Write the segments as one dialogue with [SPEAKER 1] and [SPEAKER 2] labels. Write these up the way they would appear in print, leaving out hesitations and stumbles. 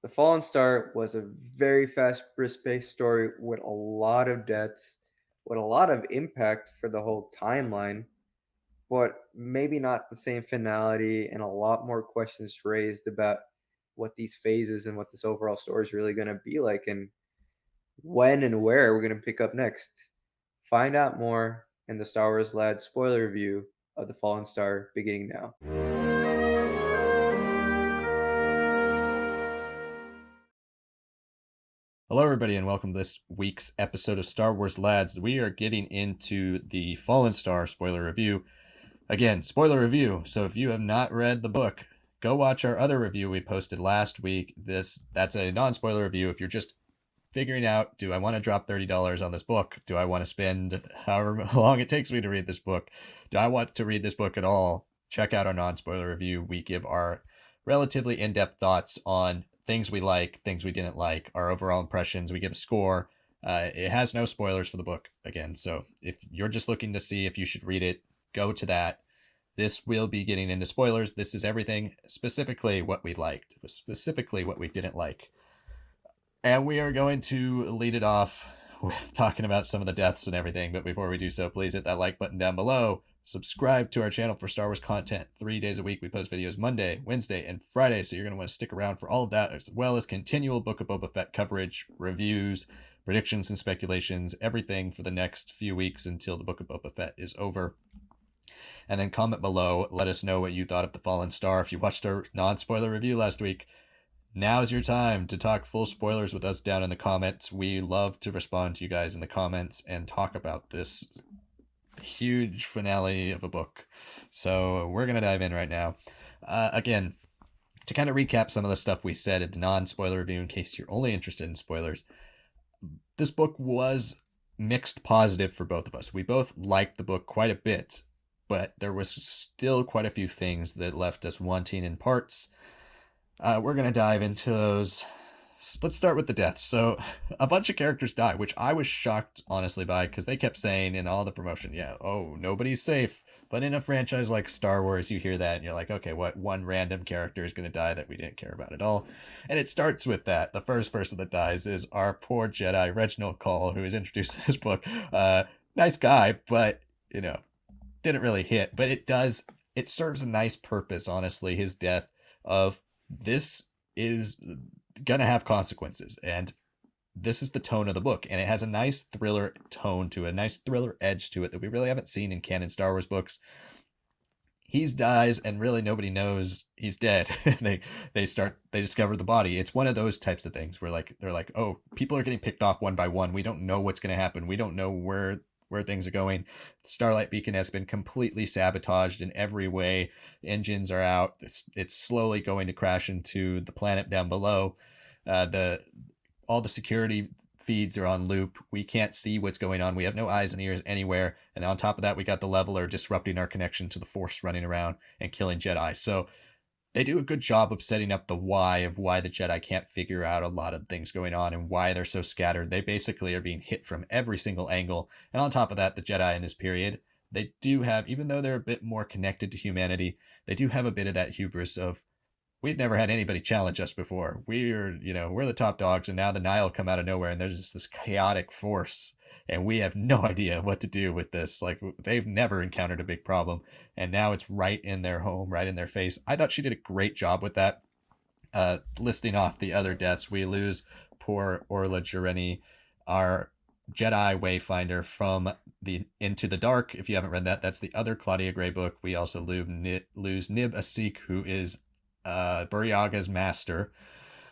[SPEAKER 1] The Fallen Star was a very fast, brisk-paced story with a lot of deaths, with a lot of impact for the whole timeline, but maybe not the same finality and a lot more questions raised about what these phases and what this overall story is really going to be like and when and where we're going to pick up next. Find out more in the Star Wars Lad spoiler review of The Fallen Star beginning now.
[SPEAKER 2] Hello, everybody, and welcome to this week's episode of Star Wars Lads. We are getting into the Fallen Star spoiler review. Again, spoiler review. So if you have not read the book, go watch our other review we posted last week. That's a non-spoiler review. If you're just figuring out, do I want to drop $30 on this book? Do I want to spend however long it takes me to read this book? Do I want to read this book at all? Check out our non-spoiler review. We give our relatively in-depth thoughts on things we like, things we didn't like, our overall impressions. We give a score. It has no spoilers for the book, again. So if you're just looking to see if you should read it, go to that. This will be getting into spoilers. This is everything, specifically what we liked, specifically what we didn't like. And we are going to lead it off with talking about some of the deaths and everything. But before we do so, please hit that like button down below. Subscribe to our channel for Star Wars content 3 days a week. We post videos Monday, Wednesday, and Friday. So you're going to want to stick around for all of that, as well as continual Book of Boba Fett coverage, reviews, predictions, and speculations, everything for the next few weeks until the Book of Boba Fett is over. And then comment below. Let us know what you thought of The Fallen Star. If you watched our non-spoiler review last week, now is your time to talk full spoilers with us down in the comments. We love to respond to you guys in the comments and talk about this huge finale of a book. So we're going to dive in right now. Again, to kind of recap some of the stuff we said in the non-spoiler review, in case you're only interested in spoilers, this book was mixed positive for both of us. We both liked the book quite a bit, but there was still quite a few things that left us wanting in parts. We're going to dive into those. Let's start with the deaths. So a bunch of characters die, which I was shocked, honestly, by, because they kept saying in all the promotion, nobody's safe. But in a franchise like Star Wars, you hear that and you're like, okay, what one random character is going to die that we didn't care about at all? And it starts with that. The first person that dies is our poor Jedi, Reginald Cole, who is introduced in this book. Nice guy, but, didn't really hit. But it serves a nice purpose, honestly, his death of this is gonna have consequences, and this is the tone of the book, and it has a nice thriller tone to it, a nice thriller edge to it that we really haven't seen in canon Star Wars books. He dies and really nobody knows he's dead. they discover the body. It's one of those types of things where they're like, oh, people are getting picked off one by one. We don't know what's going to happen. We don't know where things are going. The Starlight Beacon has been completely sabotaged in every way. Engines are out. It's slowly going to crash into the planet down below. All the security feeds are on loop. We can't see what's going on. We have no eyes and ears anywhere. And on top of that, we got the Leveler disrupting our connection to the Force, running around and killing Jedi. So they do a good job of setting up the why of why the Jedi can't figure out a lot of things going on and why they're so scattered. They basically are being hit from every single angle. And on top of that, the Jedi in this period, they do have, even though they're a bit more connected to humanity, they do have a bit of that hubris of, we've never had anybody challenge us before. We're the top dogs, and now the Nile come out of nowhere, and there's just this chaotic force, and we have no idea what to do with this. Like, they've never encountered a big problem, and now it's right in their home, right in their face. I thought she did a great job with that. Listing off the other deaths, we lose poor Orla Jareni, our Jedi Wayfinder from the Into the Dark. If you haven't read that, that's the other Claudia Gray book. We also lose Nib Asik, who is Buriaga's master.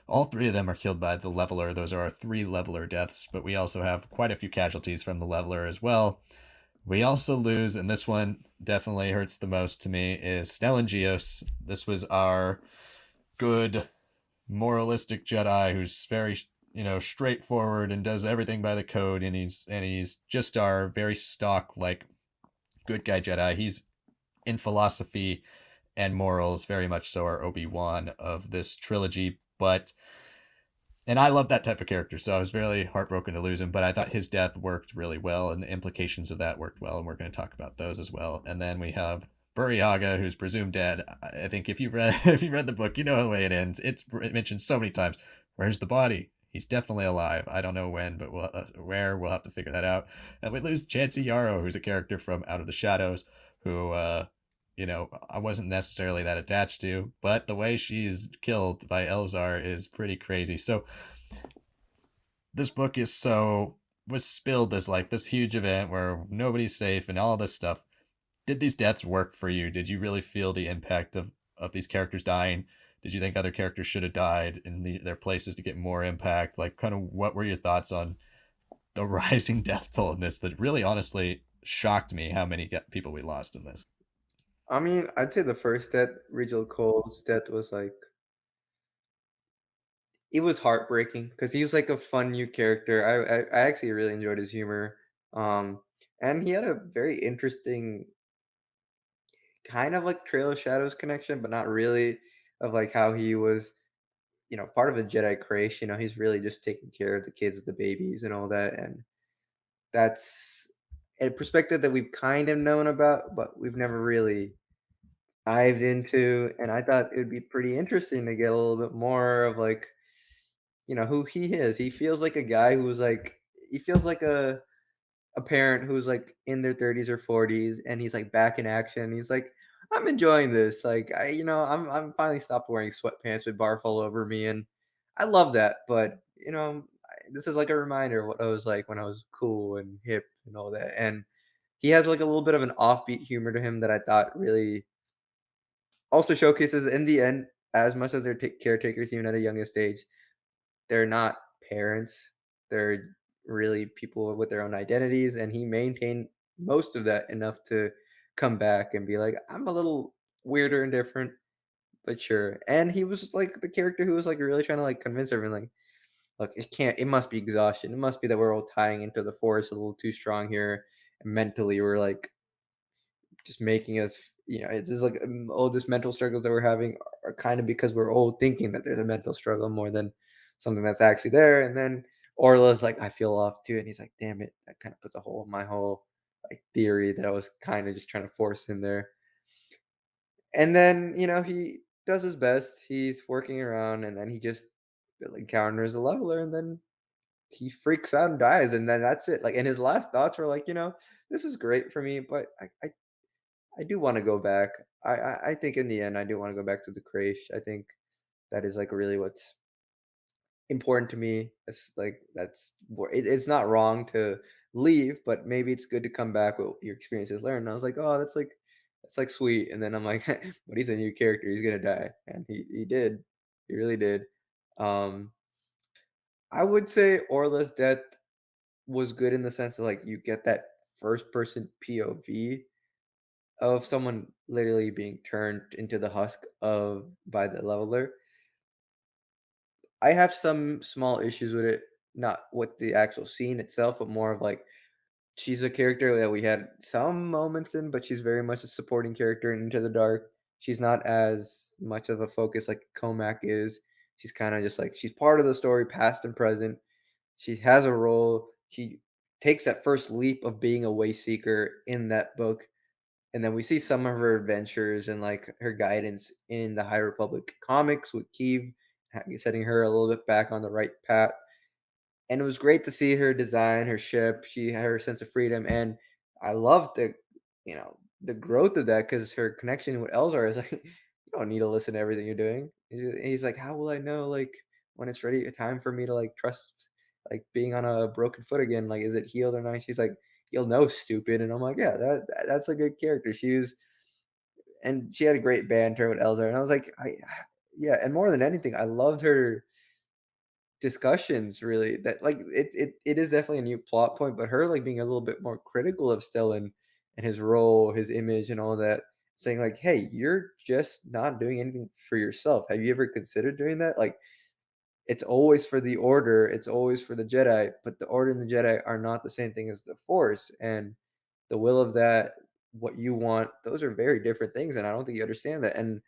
[SPEAKER 2] All three of them are killed by the Leveler. Those are our 3 Leveler deaths, but we also have quite a few casualties from the Leveler as well. We also lose, and this one definitely hurts the most to me, is Stellan Gios. This was our good, moralistic Jedi who's very, straightforward and does everything by the code, and he's just our very stock, good guy Jedi. He's in philosophy and morals, very much so our Obi-Wan of this trilogy. And I love that type of character, so I was really heartbroken to lose him, but I thought his death worked really well, and the implications of that worked well, and we're going to talk about those as well. And then we have Buriaga, who's presumed dead. I think if you read the book, you know the way it ends. It's mentioned so many times. Where's the body? He's definitely alive. I don't know when, but where we'll have to figure that out. And we lose Chansey Yarrow, who's a character from Out of the Shadows, who I wasn't necessarily that attached to, but the way she's killed by Elzar is pretty crazy. So this book is so was spilled as like this huge event where nobody's safe and all this stuff. Did these deaths work for you? Did you really feel the impact of these characters dying? Did you think other characters should have died in their places to get more impact? Like, kind of, what were your thoughts on the rising death toll in this? That really, honestly, shocked me how many people we lost in this.
[SPEAKER 1] I mean, I'd say the first death, Rigel Cole's death, was like it was heartbreaking because he was like a fun new character. I actually really enjoyed his humor, and he had a very interesting kind of like Trail of Shadows connection, but not really. Of like how he was, part of a Jedi creation. He's really just taking care of the kids, the babies, and all that, and that's a perspective that we've kind of known about, but we've never really dived into. And I thought it would be pretty interesting to get a little bit more of like, who he is. He feels like a guy who was like, he feels like a parent who's like in their 30s or 40s, and he's like back in action. He's like, I'm enjoying this. Like, I'm finally stopped wearing sweatpants with barf all over me, and I love that. But this is like a reminder of what I was like when I was cool and hip and all that. And he has like a little bit of an offbeat humor to him that I thought really also showcases in the end, as much as they're caretakers, even at a youngest age, they're not parents. They're really people with their own identities, and he maintained most of that enough to come back and be like, "I'm a little weirder and different, but sure." And he was like the character who was like really trying to like convince everyone, like, "Look, it must be exhaustion. It must be that we're all tying into the force a little too strong here. And mentally, we're like just making us, it's just like all this mental struggles that we're having are kind of because we're all thinking that there's a mental struggle more than something that's actually there." And then Orla's like, I feel off too. And he's like, damn it. That kind of puts a hole in my whole like theory that I was kind of just trying to force in there. And then, he does his best. He's working around and then he just encounters a leveler and then he freaks out and dies. And then that's it. Like, and his last thoughts were like, this is great for me, but I do wanna go back. I think in the end, I do wanna go back to the creche. I think that is, like, really what's important to me. It's like that's where it's not wrong to leave, but maybe it's good to come back with your experiences learned. And I was like, "Oh, that's, like, sweet." And then I'm like, "But he's a new character. He's gonna die." And he did. He really did. Um, I would say Orla's death was good in the sense that, like, you get that first person POV of someone literally being turned into the husk of by the leveler. I have some small issues with it, not with the actual scene itself, but more of like she's a character that we had some moments in, but she's very much a supporting character in Into the Dark. She's not as much of a focus like Comac is. She's kind of just like she's part of the story, past and present. She has a role. She takes that first leap of being a way seeker in that book, and then we see some of her adventures and like her guidance in the High Republic comics with Keeve, setting her a little bit back on the right path. And it was great to see her design her ship. She had her sense of freedom, and I loved the growth of that because her connection with Elzar is like, you don't need to listen to everything you're doing. He's like, how will I know like when it's ready, time for me to like trust like being on a broken foot again? Like, is it healed or not? She's like, you'll know, stupid. And I'm like, yeah, that's a good character. And she had a great banter with Elzar, and I was like, yeah. And more than anything, I loved her discussions really that like it is definitely a new plot point, but her like being a little bit more critical of Stellan and his role, his image and all that, saying like, "Hey, you're just not doing anything for yourself. Have you ever considered doing that? Like it's always for the order, it's always for the Jedi, but the order and the Jedi are not the same thing as the Force and the will of that, what you want, those are very different things and I don't think you understand that." And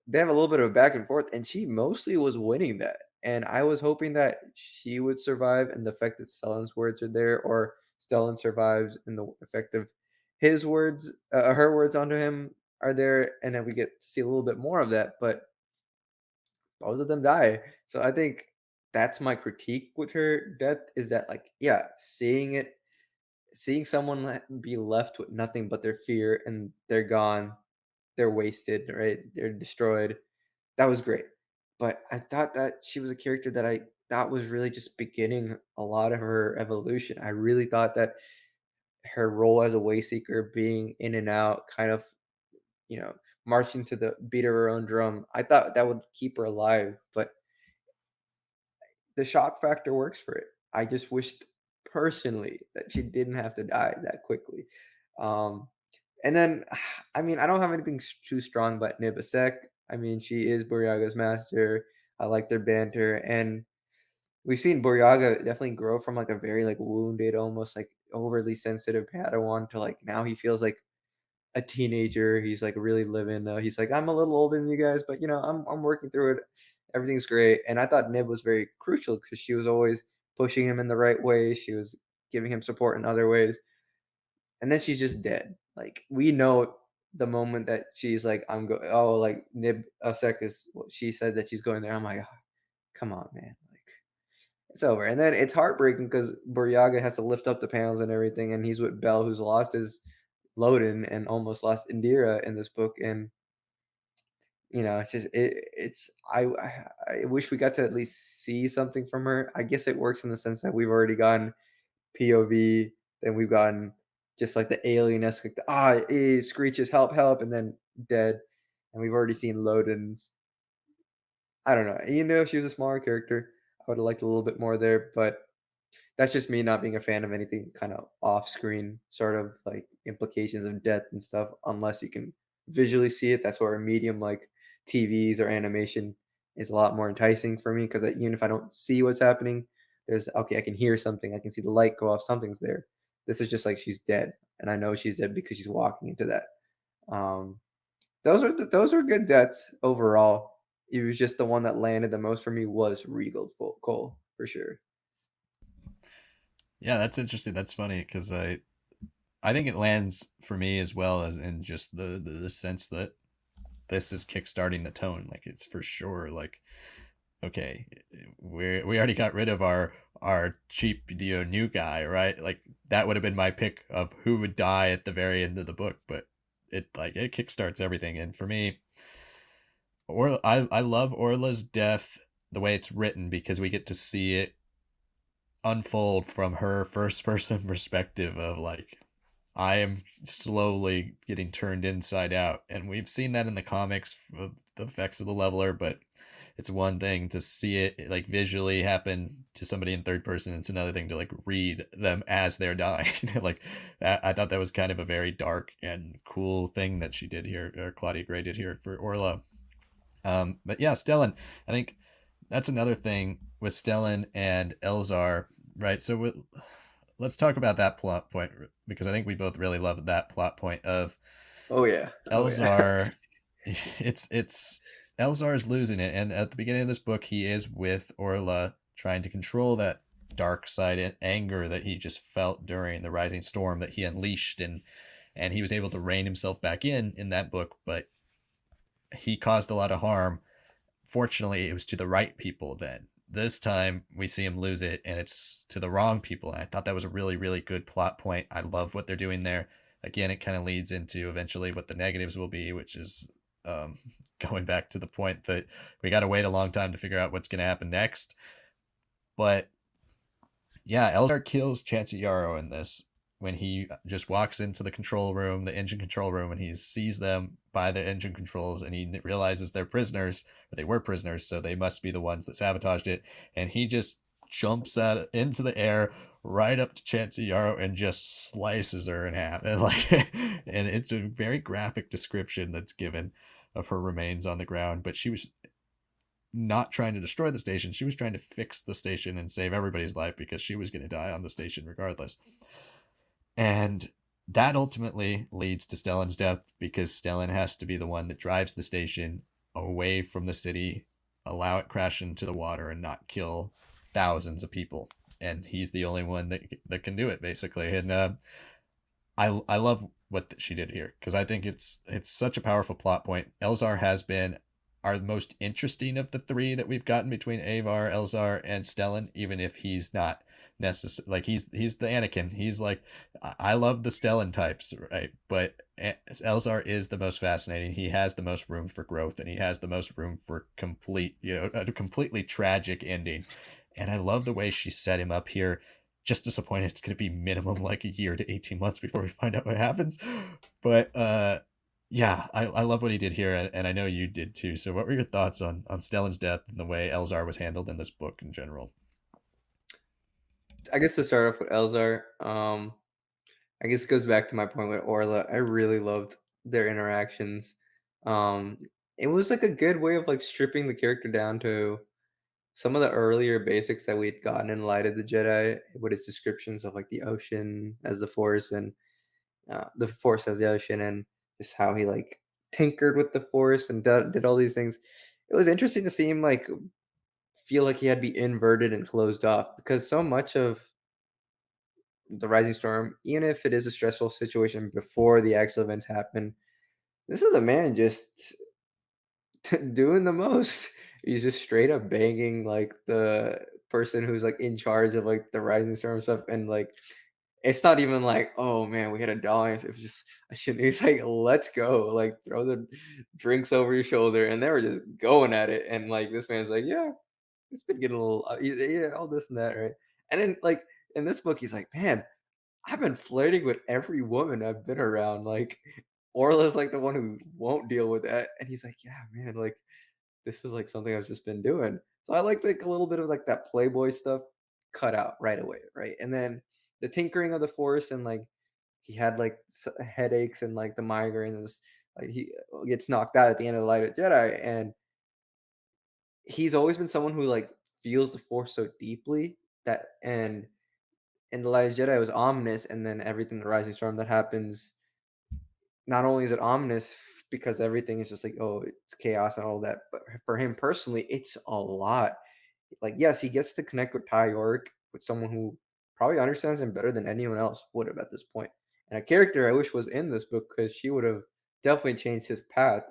[SPEAKER 1] they have a little bit of a back and forth, and she mostly was winning that. And I was hoping that she would survive and the fact that Stellan's words are there, or Stellan survives and the effect of his words, her words onto him are there, and then we get to see a little bit more of that. But both of them die. So I think that's my critique with her death is that, like, yeah, seeing someone be left with nothing but their fear and they're gone, they're wasted, right? They're destroyed. That was great. But I thought that she was a character that I thought was really just beginning a lot of her evolution. I really thought that her role as a wayseeker, being in and out, kind of, you know, marching to the beat of her own drum, I thought that would keep her alive. But the shock factor works for it. I just wished personally that she didn't have to die that quickly. Um, and then, I mean, I don't have anything too strong about Nibasek. I mean, she is Boryaga's master. I like their banter, and we've seen Boryaga definitely grow from like a very like wounded, almost like overly sensitive Padawan to like now he feels like a teenager. He's like really living. He's like, I'm a little older than you guys, but I'm working through it. Everything's great. And I thought Nib was very crucial because she was always pushing him in the right way. She was giving him support in other ways. And then she's just dead. Like we know the moment that she's like, I'm go. Oh, like Nib Asek is. She said that she's going there. I'm like, "Ah, come on, man. Like it's over." And then it's heartbreaking because Buryaga has to lift up the panels and everything, and he's with Bell, who's lost his Loden and almost lost Indira in this book. And it's just it's I wish we got to at least see something from her. I guess it works in the sense that we've already gotten POV, then we've gotten just like the alien-esque, like screeches, help, help, and then dead. And we've already seen Loden's. I don't know. If she was a smaller character, I would have liked a little bit more there, but that's just me not being a fan of anything kind of off screen, sort of like implications of death and stuff, unless you can visually see it. That's where a medium like TVs or animation is a lot more enticing for me because even if I don't see what's happening, there's okay, I can hear something, I can see the light go off, something's there. This is just like she's dead, and I know she's dead because she's walking into that. Um, those were good deaths overall. It was just the one that landed the most for me was Regal Cole for sure.
[SPEAKER 2] Yeah, that's interesting. That's funny because I think it lands for me as well as in just the sense that this is kickstarting the tone. Like it's for sure like okay, we already got rid of our cheap new guy, right? Like that would have been my pick of who would die at the very end of the book, but it kickstarts everything. And for me, I love Orla's death the way it's written because we get to see it unfold from her first person perspective of like I am slowly getting turned inside out. And we've seen that in the comics of the effects of the leveler, but it's one thing to see it like visually happen to somebody in third person. It's another thing to like read them as they're dying. Like I thought that was kind of a very dark and cool thing that she did here, or Claudia Gray did here for Orla. But yeah, Stellan, I think that's another thing with Stellan and Elzar, right? So let's talk about that plot point because I think we both really love that plot point of
[SPEAKER 1] Oh yeah. Oh yeah.
[SPEAKER 2] Elzar. It's Elzar's losing it, and at the beginning of this book, he is with Orla trying to control that dark side and anger that he just felt during the rising storm that he unleashed, and he was able to rein himself back in that book, but he caused a lot of harm. Fortunately, it was to the right people then. This time we see him lose it and it's to the wrong people. And I thought that was a really, really good plot point. I love what they're doing there. Again, it kind of leads into eventually what the negatives will be, which is going back to the point that we got to wait a long time to figure out what's going to happen next. But yeah, Elzar kills Chansey Yarrow in this when he just walks into the control room, the engine control room, and he sees them by the engine controls, and he realizes they're prisoners, or they were prisoners, so they must be the ones that sabotaged it. And he just jumps out into the air right up to Chansey Yarrow and just slices her in half. And like, and it's a very graphic description that's given of her remains on the ground. But she was not trying to destroy the station. She was trying to fix the station and save everybody's life because she was going to die on the station regardless. And that ultimately leads to Stellan's death because Stellan has to be the one that drives the station away from the city, allow it crash into the water and not kill thousands of people. And he's the only one that can do it basically. And I love what she did here because I think it's such a powerful plot point. Elzar has been are the most interesting of the three that we've gotten between Avar, Elzar, and Stellan, even if he's not necessary. Like he's the Anakin. He's like, I love the Stellan types, right? But Elzar is the most fascinating. He has the most room for growth, and he has the most room for complete, a completely tragic ending. And I love the way she set him up here. Just disappointed it's going to be minimum like a year to 18 months before we find out what happens. But yeah, I love what he did here, and I know you did too. So what were your thoughts on Stellan's death and the way Elzar was handled in this book in general?
[SPEAKER 1] I guess to start off with Elzar, I guess it goes back to my point with Orla. I really loved their interactions. Um, it was like a good way of like stripping the character down to some of the earlier basics that we'd gotten in Light of the Jedi, with its descriptions of like the ocean as the Force and the Force as the ocean, and just how he like tinkered with the Force and did all these things. It was interesting to see him like feel like he had to be inverted and closed off, because so much of the Rising Storm, even if it is a stressful situation before the actual events happen, this is a man just doing the most. He's just straight up banging like the person who's like in charge of like the Rising Storm stuff, and like it's not even like, oh man, we had a dance. It was just I shouldn't. He's like, let's go, like throw the drinks over your shoulder, and they were just going at it. And like this man's like, yeah, it's been getting a little, yeah, all this and that, right? And then like in this book, he's like, man, I've been flirting with every woman I've been around. Like Orla's like the one who won't deal with that, and he's like, yeah, man, like this was like something I've just been doing. So I like a little bit of like that playboy stuff cut out right away, right? And then the tinkering of the Force, and like he had like headaches and like the migraines. Like he gets knocked out at the end of the Light of Jedi, and he's always been someone who like feels the Force so deeply that, and in the Light of Jedi it was ominous, and then everything the Rising Storm that happens, not only is it ominous because everything is just like, oh, it's chaos and all that, but for him personally, it's a lot. Like, yes, he gets to connect with Ty York, with someone who probably understands him better than anyone else would have at this point. And a character I wish was in this book, because she would have definitely changed his path.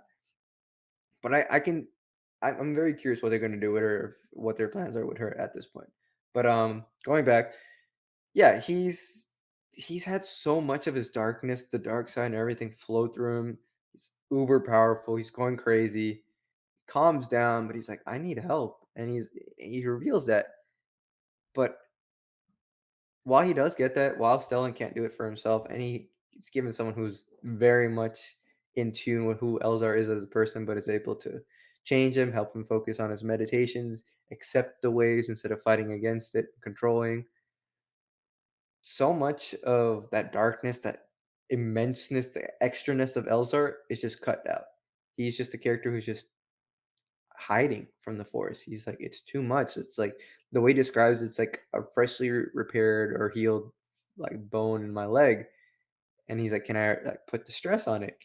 [SPEAKER 1] But I'm very curious what they're going to do with her, what their plans are with her at this point. But going back, yeah, he's had so much of his darkness, the dark side and everything flow through him. He's uber powerful. He's going crazy. Calms down, but he's like, I need help, and he reveals that. But while he does get that, while Stellan can't do it for himself, and he's given someone who's very much in tune with who Elzar is as a person, but is able to change him, help him focus on his meditations, accept the waves instead of fighting against it, controlling. So much of that darkness, that immenseness, the extraness of Elzar is just cut out. He's just a character who's just hiding from the Force. He's like, it's too much. It's like the way he describes it's like a freshly repaired or healed like bone in my leg. And he's like, can I like put the stress on it?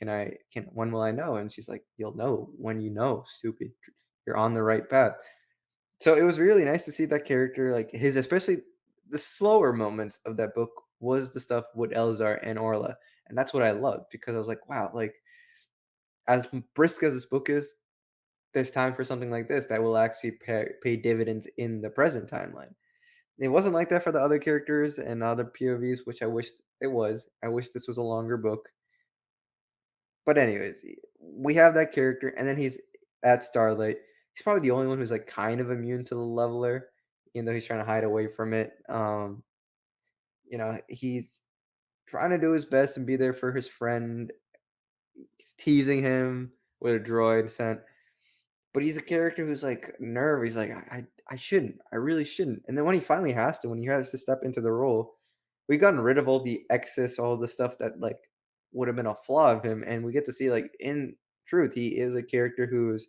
[SPEAKER 1] When will I know? And she's like, you'll know when you know, stupid. You're on the right path. So it was really nice to see that character, like his, especially the slower moments of that book was the stuff with Elzar and Orla. And that's what I loved, because I was like, wow, like as brisk as this book is, there's time for something like this that will actually pay dividends in the present timeline. It wasn't like that for the other characters and other POVs, which I wish it was. I wish this was a longer book. But anyways, we have that character, and then he's at Starlight. He's probably the only one who's like kind of immune to the leveler, even though he's trying to hide away from it. He's trying to do his best and be there for his friend. He's teasing him with a droid sent. But he's a character who's like nervous. He's like, I shouldn't. I really shouldn't. And then when he finally has to, when he has to step into the role, we've gotten rid of all the excess, all the stuff that like would have been a flaw of him, and we get to see like in truth, he is a character who is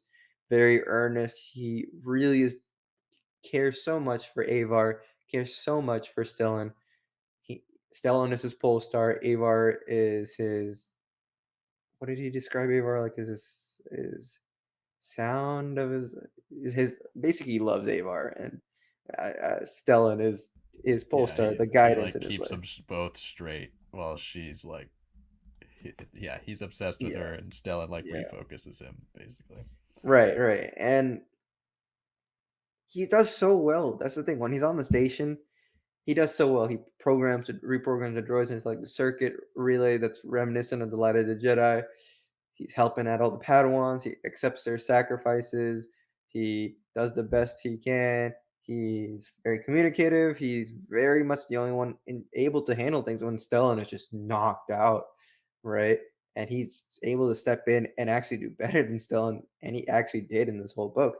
[SPEAKER 1] very earnest. He really is cares so much for Avar, cares so much for Stellan. He Stellan is his pole star. Avar is his. What did he describe Avar like? Is his sound of his basically he loves Avar, and Stellan is his
[SPEAKER 2] Yeah,
[SPEAKER 1] Polestar, the
[SPEAKER 2] he
[SPEAKER 1] guidance
[SPEAKER 2] like
[SPEAKER 1] in his
[SPEAKER 2] keeps
[SPEAKER 1] life.
[SPEAKER 2] them both straight while she's like, yeah, he's obsessed with
[SPEAKER 1] Yeah,
[SPEAKER 2] her, and Stellan like
[SPEAKER 1] yeah.
[SPEAKER 2] refocuses him basically.
[SPEAKER 1] Right, right. And he does so well. That's the thing. When he's on the station, he does so well. He reprograms the droids into like the circuit relay that's reminiscent of the Light of the Jedi. He's helping out all the Padawans. He accepts their sacrifices. He does the best he can. He's very communicative. He's very much the only one able to handle things when Stellan is just knocked out, right? And he's able to step in and actually do better than Stellan, and he actually did in this whole book.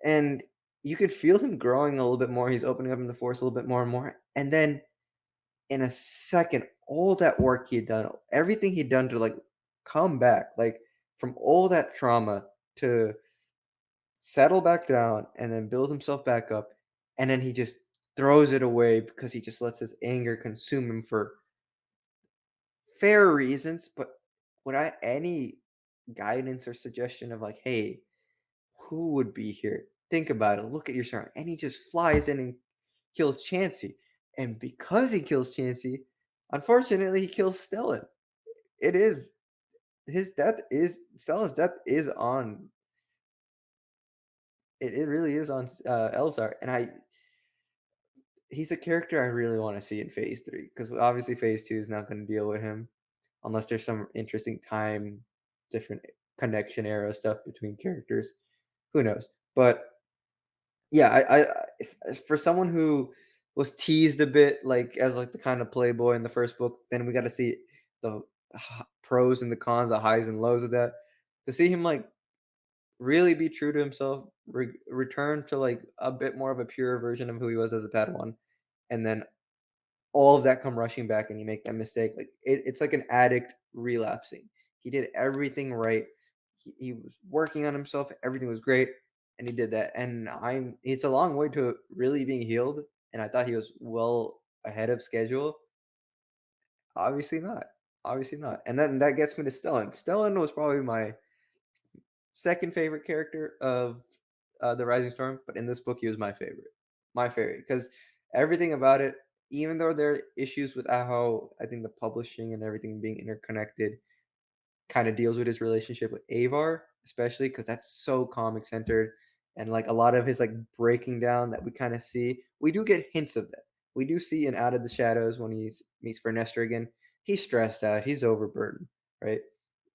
[SPEAKER 1] And you could feel him growing a little bit more. He's opening up in the Force a little bit more and more. And then in a second, all that work he had done, everything he'd done to like come back, like from all that trauma to settle back down and then build himself back up. And then he just throws it away because he just lets his anger consume him for fair reasons. But without any guidance or suggestion of like, hey, who would be here? Think about it. Look at your surroundings. And he just flies in and kills Chansey. And because he kills Chansey, unfortunately, he kills Stellan. It is his death is Stellan's death is on it really is on Elzar. And he's a character I really want to see in phase three. Because obviously phase two is not going to deal with him unless there's some interesting time, different connection era stuff between characters. Who knows? But yeah, for someone who was teased a bit, like, as, like, the kind of playboy in the first book, then we got to see the pros and the cons, the highs and lows of that. To see him, like, really be true to himself, return to, like, a bit more of a pure version of who he was as a Padawan, and then all of that come rushing back and you make that mistake, like, it's like an addict relapsing. He did everything right. He was working on himself, everything was great, and he did that, and I'm it's a long way to really being healed, and I thought he was well ahead of schedule. Obviously not. Obviously not, and then that gets me to Stellan. Stellan was probably my second favorite character of, The Rising Storm, but in this book, he was my favorite. My favorite, because everything about it, even though there are issues with how I think the publishing and everything being interconnected kinda deals with his relationship with Avar, especially because that's so comic centered, and, like, a lot of his, like, breaking down that we kinda see, we do get hints of that. We do see in Out of the Shadows when he's meets Vernestra again, he's stressed out, he's overburdened, right?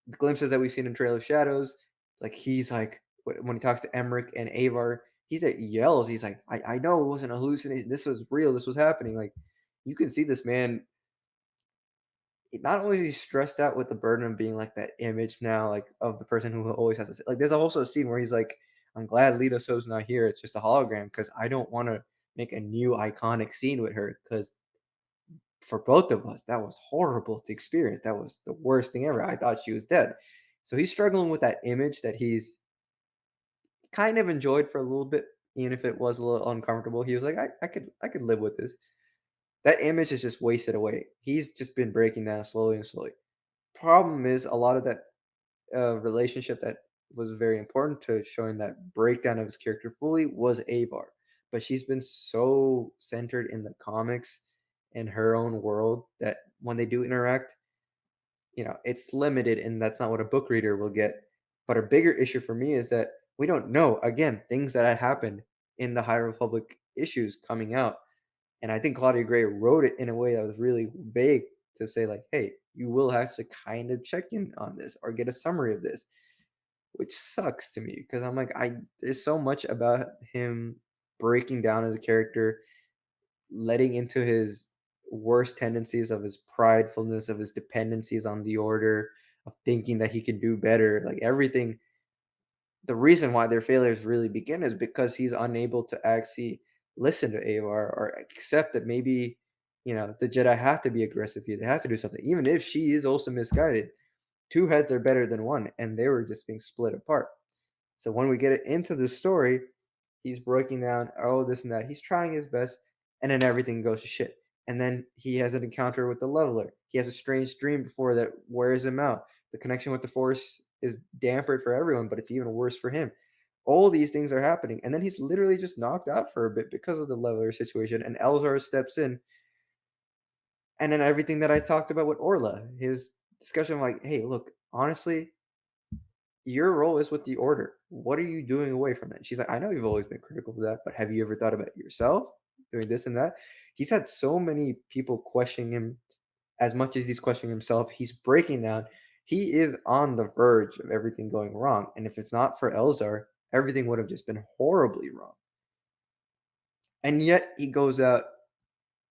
[SPEAKER 1] The glimpses that we've seen in Trail of Shadows, like he's like when he talks to Emmerich and Avar, he's at yells. He's like, I know it wasn't a hallucination. This was real. This was happening. Like you can see this man. Not only is he stressed out with the burden of being like that image now, like of the person who always has to say, like. There's also a scene where he's like, "I'm glad Lita So's not here. It's just a hologram because I don't want to make a new iconic scene with her because for both of us, that was horrible to experience. That was the worst thing ever. I thought she was dead." So he's struggling with that image that he's kind of enjoyed for a little bit, even if it was a little uncomfortable. He was like, I could live with this. That image is just wasted away. He's just been breaking down slowly and slowly. Problem is, a lot of that relationship that was very important to showing that breakdown of his character fully was Avar. But she's been so centered in the comics in her own world that when they do interact, it's limited and that's not what a book reader will get. But a bigger issue for me is that we don't know, again, things that had happened in the High Republic issues coming out. And I think Claudia Gray wrote it in a way that was really vague to say, like, hey, you will have to kind of check in on this or get a summary of this, which sucks to me because I'm like, there's so much about him breaking down as a character, letting into his worst tendencies of his pridefulness, of his dependencies on the order, of thinking that he can do better. Like everything, the reason why their failures really begin is because he's unable to actually listen to Avar or accept that maybe, the Jedi have to be aggressive here. They have to do something. Even if she is also misguided, two heads are better than one, and they were just being split apart. So when we get it into the story, he's breaking down, oh, this and that. He's trying his best, and then everything goes to shit. And then he has an encounter with the leveler. He has a strange dream before that wears him out. The connection with the Force is dampered for everyone, but it's even worse for him. All these things are happening, and then he's literally just knocked out for a bit because of the leveler situation. And Elzar steps in, and then everything that I talked about with Orla, his discussion, like, hey, look, honestly, your role is with the order. What are you doing away from it? She's like, I know you've always been critical of that, but have you ever thought about yourself doing this and that? He's had so many people questioning him as much as he's questioning himself. He's breaking down. He is on the verge of everything going wrong. And if it's not for Elzar, everything would have just been horribly wrong. And yet he goes out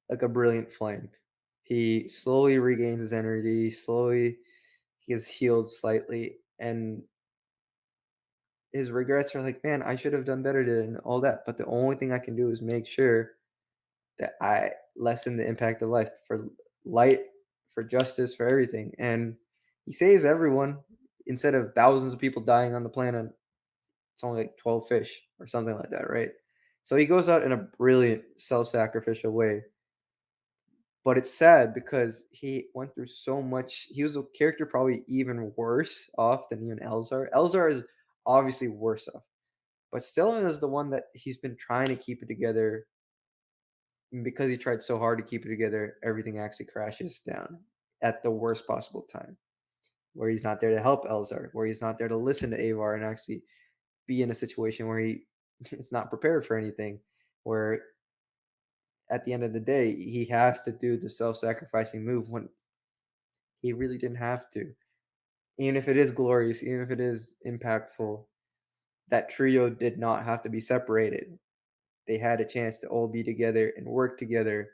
[SPEAKER 1] like a brilliant flame. He slowly regains his energy, slowly he is healed slightly, and his regrets are like, "Man, I should have done better than all that, but the only thing I can do is make sure that I lessen the impact of life for light, for justice, for everything." And he saves everyone instead of thousands of people dying on the planet. It's only like 12 fish or something like that, right? So he goes out in a brilliant self-sacrificial way. But it's sad because he went through so much. He was a character probably even worse off than even Elzar. Elzar is obviously worse off. But Stellan is the one that he's been trying to keep it together, and because he tried so hard to keep it together, everything actually crashes down at the worst possible time, where he's not there to help Elzar, where he's not there to listen to Avar and actually be in a situation where he is not prepared for anything, where at the end of the day, he has to do the self-sacrificing move when he really didn't have to. Even if it is glorious, even if it is impactful, that trio did not have to be separated. They had a chance to all be together and work together,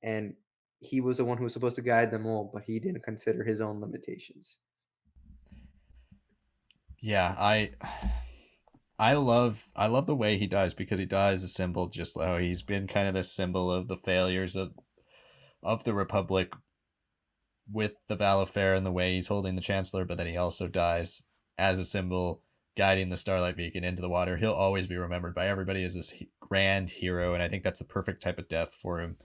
[SPEAKER 1] and he was the one who was supposed to guide them all, but he didn't consider his own limitations.
[SPEAKER 2] Yeah, I love the way he dies, because he dies a symbol, just how he's been kind of the symbol of the failures of the Republic with the Valifair and the way he's holding the Chancellor, but then he also dies as a symbol guiding the Starlight Beacon into the water. He'll always be remembered by everybody as this grand hero, and I think that's the perfect type of death for him.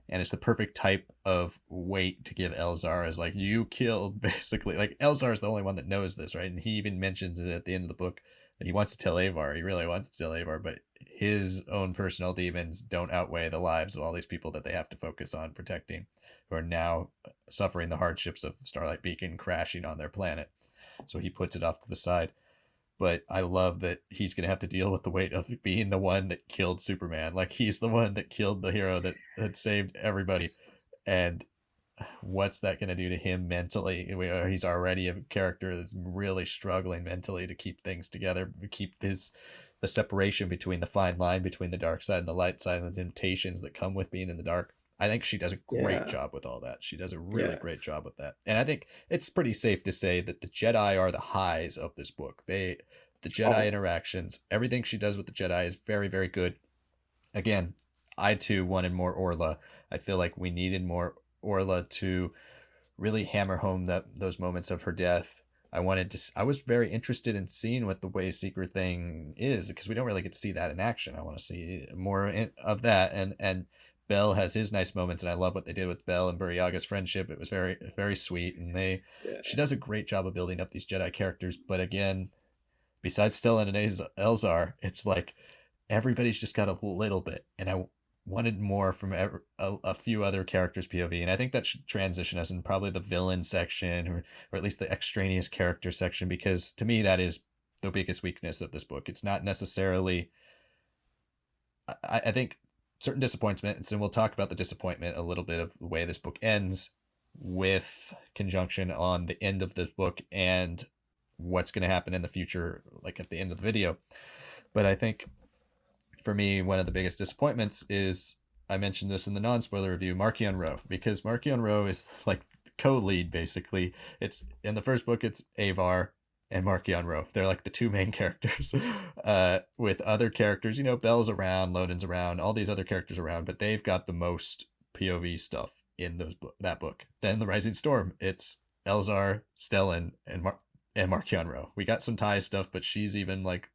[SPEAKER 2] And it's the perfect type of weight to give Elzar, as like, you killed, basically. Like, Elzar is the only one that knows this, right? And he even mentions it at the end of the book that he wants to tell Avar. He really wants to tell Avar, but his own personal demons don't outweigh the lives of all these people that they have to focus on protecting, who are now suffering the hardships of Starlight Beacon crashing on their planet. So he puts it off to the side. But I love that he's going to have to deal with the weight of being the one that killed Superman. Like, he's the one that killed the hero that had saved everybody. And what's that going to do to him mentally? He's already a character that's really struggling mentally to keep things together, keep the separation between the fine line between the dark side and the light side, and the temptations that come with being in the dark. I think she does a great
[SPEAKER 1] Yeah,
[SPEAKER 2] job with all that. She does a really
[SPEAKER 1] yeah.
[SPEAKER 2] great job with that. And I think it's pretty safe to say that the Jedi are the highs of this book. The Jedi
[SPEAKER 1] Oh,
[SPEAKER 2] interactions, everything she does with the Jedi is very, very good. Again, I too wanted more Orla. I feel like we needed more Orla to really hammer home those moments of her death. I was very interested in seeing what the way seeker thing is, because we don't really get to see that in action. I want to see more of that. And Bell has his nice moments, and I love what they did with Bell and Burryaga's friendship. It was very, very sweet, and she
[SPEAKER 1] yeah.
[SPEAKER 2] does a great job of building up these Jedi characters. But again, besides Stellan and Elzar, it's like everybody's just got a little bit, and I wanted more from a few other characters' POV, and I think that should transition us in probably the villain section, or at least the extraneous character section, because to me that is the biggest weakness of this book. It's not necessarily. I think certain disappointments, and we'll talk about the disappointment a little bit of the way this book ends, with conjunction on the end of the book and what's going to happen in the future, like at the end of the video. But I think for me, one of the biggest disappointments is, I mentioned this in the non-spoiler review, Marchion Ro, because Marchion Ro is like co-lead, basically. It's in the first book, it's Avar and Marchion Ro. They're like the two main characters. With other characters, Bell's around, Loden's around, all these other characters around, but they've got the most POV stuff in that book. Then the Rising Storm, it's Elzar, Stellan, and Marchion Ro. We got some Ty stuff, but she's even like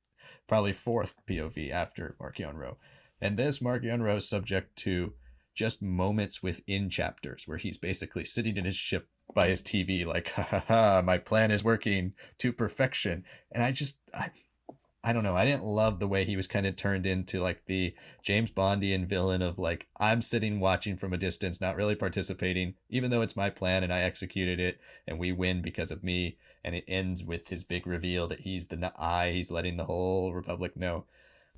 [SPEAKER 2] probably fourth POV after Marchion Ro. And this Marchion Ro is subject to just moments within chapters where he's basically sitting in his ship by his TV, like, ha ha ha, my plan is working to perfection. And I don't know. I didn't love the way he was kind of turned into like the James Bondian villain of like, I'm sitting watching from a distance, not really participating, even though it's my plan and I executed it and we win because of me. and it ends with his big reveal that he's the eye. He's letting the whole Republic know.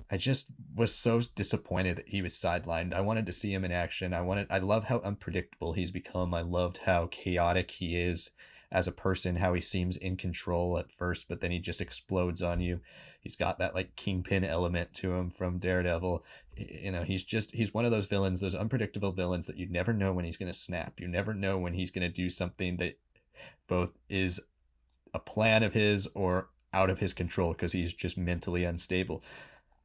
[SPEAKER 2] I just was so disappointed that he was sidelined. I wanted to see him in action. I love how unpredictable he's become. I loved how chaotic he is as a person, how he seems in control at first, but then he just explodes on you. He's got that like kingpin element to him from Daredevil. He's one of those villains, those unpredictable villains that you never know when he's going to snap. You never know when he's going to do something that both is a plan of his or out of his control because he's just mentally unstable.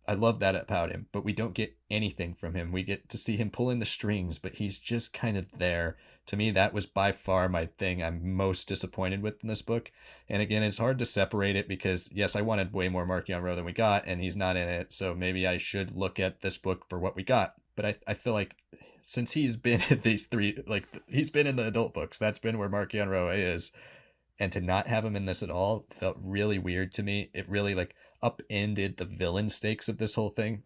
[SPEAKER 2] I love that about him, but we don't get anything from him. We get to see him pulling the strings, but he's just kind of there. To me, that was by far my thing I'm most disappointed with in this book. And again, it's hard to separate it because, yes, I wanted way more Marchion Ro than we got, and he's not in it. So maybe I should look at this book for what we got. But I feel like since he's been in these three, like he's been in the adult books, that's been where Marchion Ro is, and to not have him in this at all felt really weird to me. It really like upended the villain stakes of this whole thing.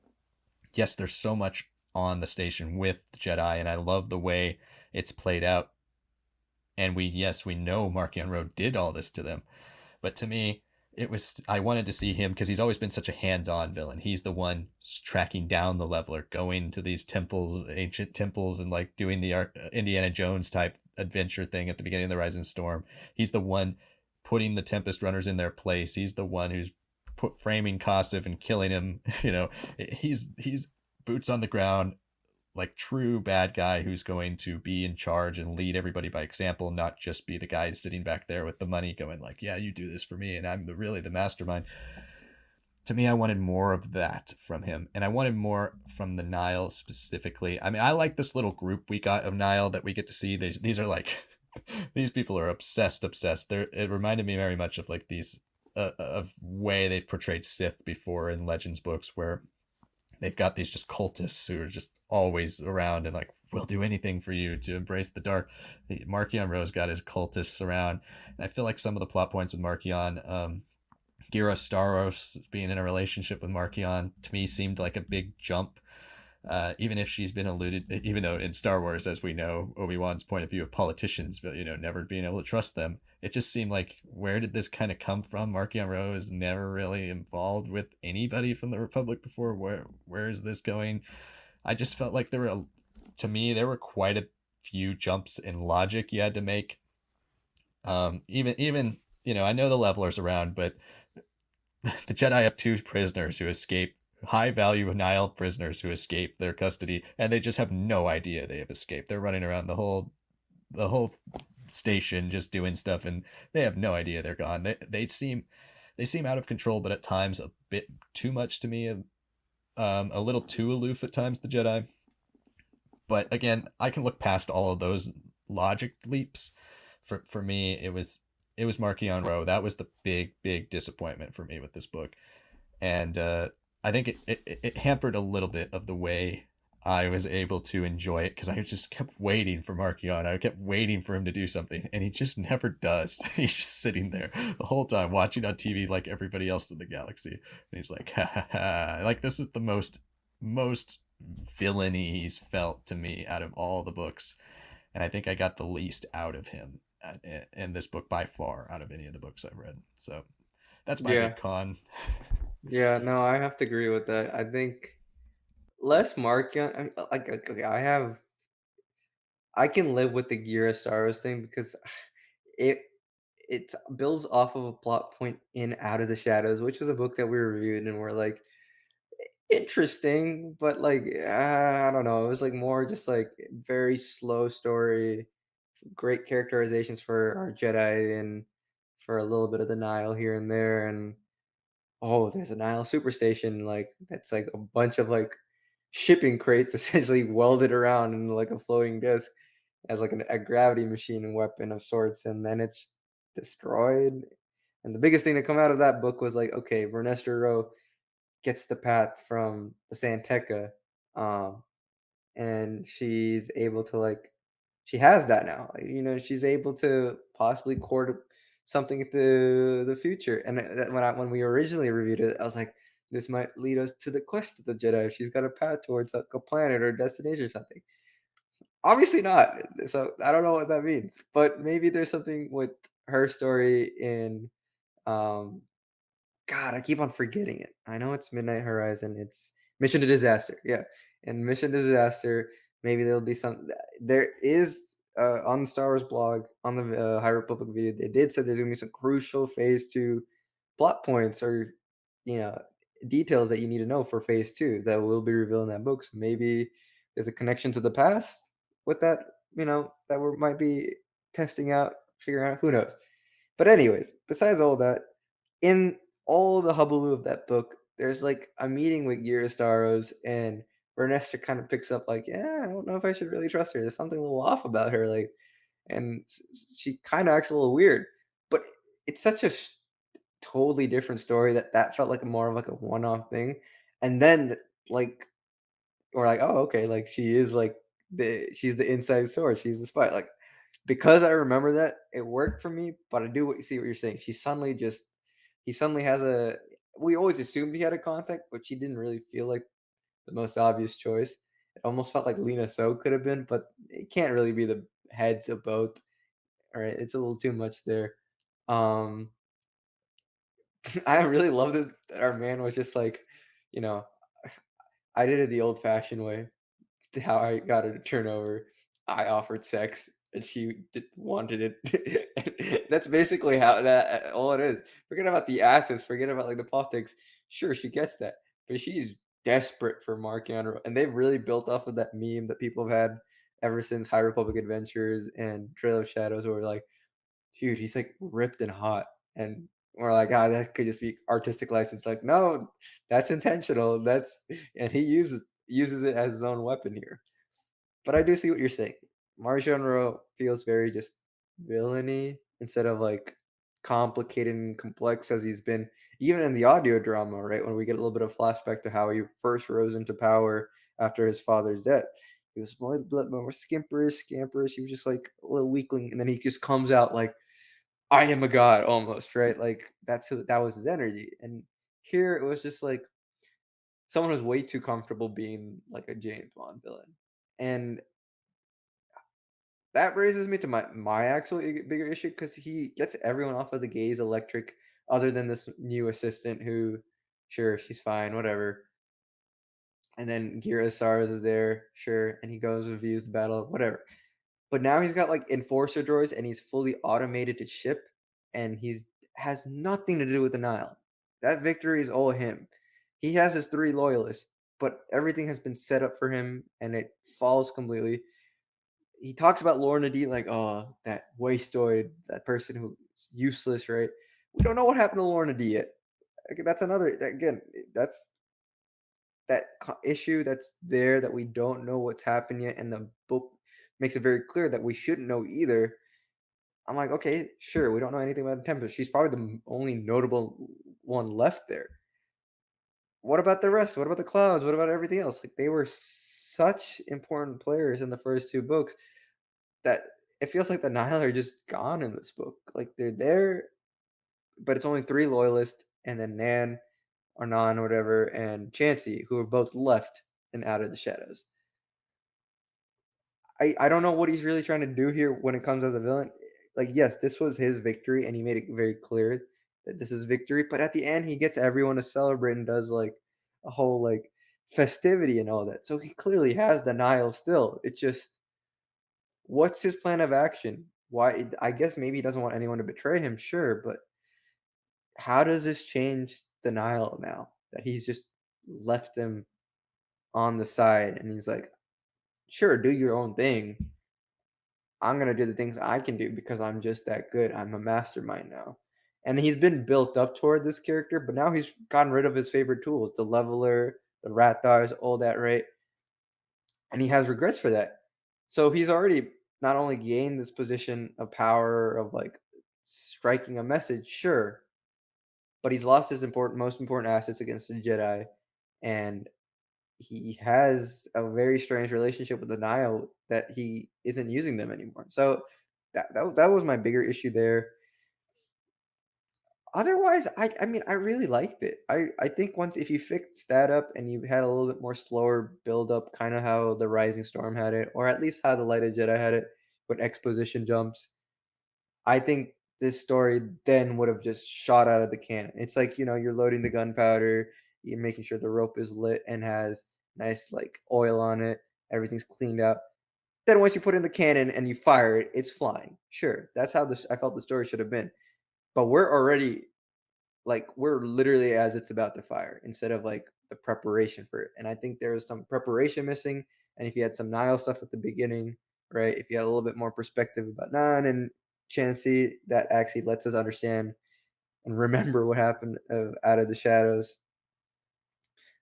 [SPEAKER 2] Yes, there's so much on the station with the Jedi, and I love the way it's played out. And we know Marchion Ro did all this to them, but to me, I wanted to see him because he's always been such a hands-on villain. He's the one tracking down the leveler, going to these temples, ancient temples, and like doing the Indiana Jones type adventure thing at the beginning of the Rising Storm. He's the one putting the Tempest Runners in their place. He's the one who's framing Kostiv and killing him. He's boots on the ground, like true bad guy who's going to be in charge and lead everybody by example, not just be the guy sitting back there with the money going like, yeah, you do this for me and I'm really the mastermind. To me, I wanted more of that from him, and I wanted more from the Nile specifically. I mean, I like this little group we got of Nile that we get to see. These are like these people are obsessed. It reminded me very much of like these of way they've portrayed Sith before in Legends books, where they've got these just cultists who are just always around and like will do anything for you to embrace the dark. Marchion Ro's got his cultists around, and I feel like some of the plot points with Marchion, Gios Staros being in a relationship with Marchion, to me seemed like a big jump. Even if she's been even though in Star Wars, as we know, Obi-Wan's point of view of politicians, but never being able to trust them, it just seemed like, where did this kind of come from? Marchion Ro is never really involved with anybody from the Republic before. Where is this going? I just felt like to me, there were quite a few jumps in logic you had to make. Even I know the levelers around, but the Jedi have two prisoners who escape, high value Nile prisoners who escape their custody, and they just have no idea they have escaped. They're running around the whole station just doing stuff, and they have no idea they're gone. They seem out of control, but at times a bit too much to me. A little too aloof at times, the Jedi. But again, I can look past all of those logic leaps. For me, it was Marchion Ro. That was the big disappointment for me with this book, and I think it hampered a little bit of the way I was able to enjoy it, because I just kept waiting for Marchion. I kept waiting for him to do something, and he just never does. He's just sitting there the whole time watching on TV like everybody else in the galaxy, and he's like, ha ha ha. Like, this is the most villainy he's felt to me out of all the books, and I think I got the least out of him in this book by far out of any of the books I've read. So that's my
[SPEAKER 1] Yeah.
[SPEAKER 2] big con.
[SPEAKER 1] Yeah, no, I have to agree with that. I think less Markion. Like, okay, I can live with the Gira Star Wars thing because it it builds off of a plot point in Out of the Shadows, which was a book that we reviewed and we're like, interesting, but like, I don't know. It was like more just like very slow story, great characterizations for our Jedi and for a little bit of the Nile here and there, and oh, there's a Nile superstation, like that's like a bunch of like shipping crates essentially welded around in like a floating disc as like a gravity machine and weapon of sorts, and then it's destroyed. And the biggest thing to come out of that book was like, okay, Vernestra Rowe gets the path from the Santeca, um, and she's able to like she has that now. She's able to possibly court something into the future. And when we originally reviewed it, I was like, this might lead us to the quest of the Jedi. She's got a path towards like a planet or destination or something. Obviously not. So I don't know what that means, but maybe there's something with her story in um God, I keep on forgetting it. I know it's Midnight Horizon. It's Mission to Disaster. Yeah. And Mission to Disaster, maybe there'll be some there is on the Star Wars blog on the High Republic video, they did say there's gonna be some crucial phase two plot points or you know details that you need to know for phase two that will be revealed in that book. So maybe there's a connection to the past with that, that we might be testing out, figuring out. Who knows? But anyways, besides all that, in all the hubbub of that book, there's like a meeting with Gios and Ernesta kind of picks up like, yeah, I don't know if I should really trust her. There's something a little off about her, like, and she kind of acts a little weird. But it's such a totally different story that felt like more of like a one-off thing. And then like we're like, oh, okay, like she is like she's the inside source, she's the spy. Like because I remember that, it worked for me, but I do see what you're saying. He suddenly has a we always assumed he had a contact, but she didn't really feel like the most obvious choice. It almost felt like Lena So could have been, but it can't really be the heads of both. All right, it's a little too much there. Um, I really loved it that our man was just like, you know, I did it the old-fashioned way. How I got her to turn over. I offered sex and she wanted it. That's basically how that all it is. Forget about the asses. Forget about like the politics. Sure, she gets that, but she's desperate for Marchion, and they've really built off of that meme that people have had ever since High Republic Adventures and Trail of Shadows, where like, dude, he's like ripped and hot, and we're like, ah, that could just be artistic license. Like, no, that's intentional. That's and he uses it as his own weapon here. But I do see what you're saying. Marchion feels very just villainy instead of like complicated and complex as he's been even in the audio drama, right? When we get a little bit of flashback to how he first rose into power after his father's death. He was more skimperish, scamperish. He was just like a little weakling, and then he just comes out like, I am a god almost, right? Like that was his energy. And here it was just like someone who's way too comfortable being like a James Bond villain. And that raises me to my actually bigger issue because he gets everyone off of the gaze electric, other than this new assistant who, sure, she's fine, whatever. And then Gira Sars is there, sure, and he goes and views the battle, whatever. But now he's got like enforcer droids and he's fully automated to ship, and he's has nothing to do with the Nile. That victory is all him. He has his three loyalists, but everything has been set up for him and it falls completely. He talks about Lorna D like, oh, that wastoid, that person who's useless, right? We don't know what happened to Lorna D yet. That's another again. That's that issue that's there that we don't know what's happened yet, and the book makes it very clear that we shouldn't know either. I'm like, okay, sure, we don't know anything about the Tempest. She's probably the only notable one left there. What about the rest? What about the clouds? What about everything else? Like they were such important players in the first two books that it feels like the Nile are just gone in this book. Like they're there, but it's only three loyalists, and then Nan or Non or whatever, and Chansey, who are both left and out of the shadows. I don't know what he's really trying to do here when it comes as a villain. Like, yes, this was his victory, and he made it very clear that this is victory. But at the end, he gets everyone to celebrate and does like a whole like festivity and all that. So he clearly has the Nile still. It's just what's his plan of action? Why? I guess maybe he doesn't want anyone to betray him. Sure, but how does this change the Nile now that he's just left them on the side and he's like, sure, do your own thing. I'm gonna do the things I can do because I'm just that good. I'm a mastermind now. And he's been built up toward this character, but now he's gotten rid of his favorite tools, the leveler, the Rathars, all that, right? And he has regrets for that. So he's already not only gained this position of power of like striking a message, sure, but he's lost his most important assets against the Jedi, and he has a very strange relationship with the Nile that he isn't using them anymore. So that was my bigger issue there. Otherwise, I mean I really liked it. I think once if you fixed that up and you had a little bit more slower build up, kind of how the Rising Storm had it, or at least how the Light of Jedi had it with exposition jumps, I think this story then would have just shot out of the cannon. It's like, you're loading the gunpowder, you're making sure the rope is lit and has nice like oil on it, everything's cleaned out. Then once you put in the cannon and you fire it, it's flying. Sure, that's how this I felt the story should have been. But we're literally as it's about to fire instead of like the preparation for it. And I think there was some preparation missing. And if you had some Nile stuff at the beginning, right? If you had a little bit more perspective about Nan and Chansey, that actually lets us understand and remember what happened out of the shadows.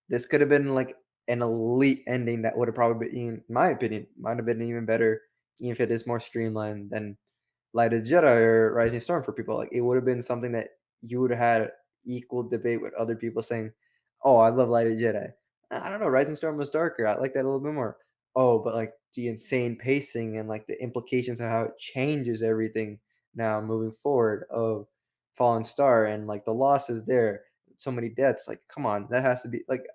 [SPEAKER 1] This could have been like an elite ending that would have probably been, in my opinion, might have been even better, even if it is more streamlined than Light of the Jedi or Rising Storm for people. Like it would have been something that you would have had equal debate with other people saying, "Oh, I love Light of the Jedi." I don't know. Rising Storm was darker. I like that a little bit more. Oh, but like the insane pacing and like the implications of how it changes everything now moving forward of Fallen Star and like the losses there, so many deaths. Like, come on, that has to be like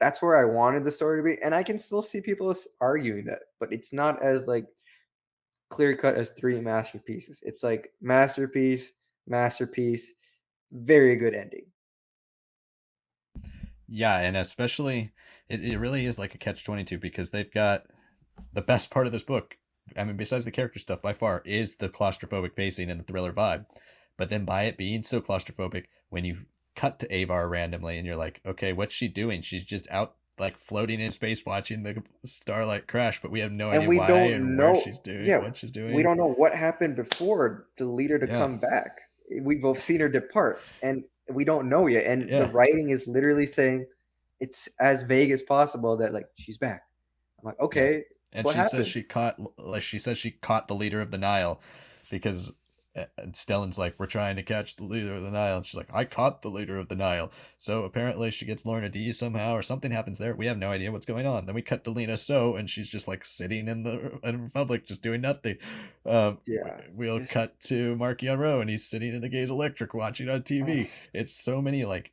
[SPEAKER 1] that's where I wanted the story to be, and I can still see people arguing that, but it's not as like clear cut as three masterpieces. It's like masterpiece, masterpiece, very good ending.
[SPEAKER 2] Yeah, and especially it really is like a catch-22 because they've got the best part of this book. I mean, besides the character stuff, by far is the claustrophobic pacing and the thriller vibe. But then by it being so claustrophobic, when you cut to Avar randomly and you're like, okay, what's she doing? She's just out like floating in space watching the starlight crash, but we have no
[SPEAKER 1] And
[SPEAKER 2] idea
[SPEAKER 1] we
[SPEAKER 2] why
[SPEAKER 1] don't
[SPEAKER 2] and where
[SPEAKER 1] know,
[SPEAKER 2] she's doing,
[SPEAKER 1] yeah,
[SPEAKER 2] what she's
[SPEAKER 1] we
[SPEAKER 2] doing.
[SPEAKER 1] don't know what happened before the leader to
[SPEAKER 2] Yeah.
[SPEAKER 1] come back. We've both seen her depart, and we don't know yet. And the
[SPEAKER 2] Yeah.
[SPEAKER 1] writing is literally saying it's as vague as possible that like she's back. I'm like,
[SPEAKER 2] Yeah.
[SPEAKER 1] okay,
[SPEAKER 2] And
[SPEAKER 1] what happened?
[SPEAKER 2] she says she caught the leader of the Nile because Stellan's like, we're trying to catch the leader of the Nile. And she's like, I caught the leader of the Nile. So apparently she gets Lorna D somehow or something happens there. We have no idea what's going on. Then we cut to Lena So and she's just like sitting in the Republic just doing nothing. Um,
[SPEAKER 1] Yeah,
[SPEAKER 2] we'll
[SPEAKER 1] just
[SPEAKER 2] cut to Marchion Row and he's sitting in the Gaze Electric watching on TV. It's so many like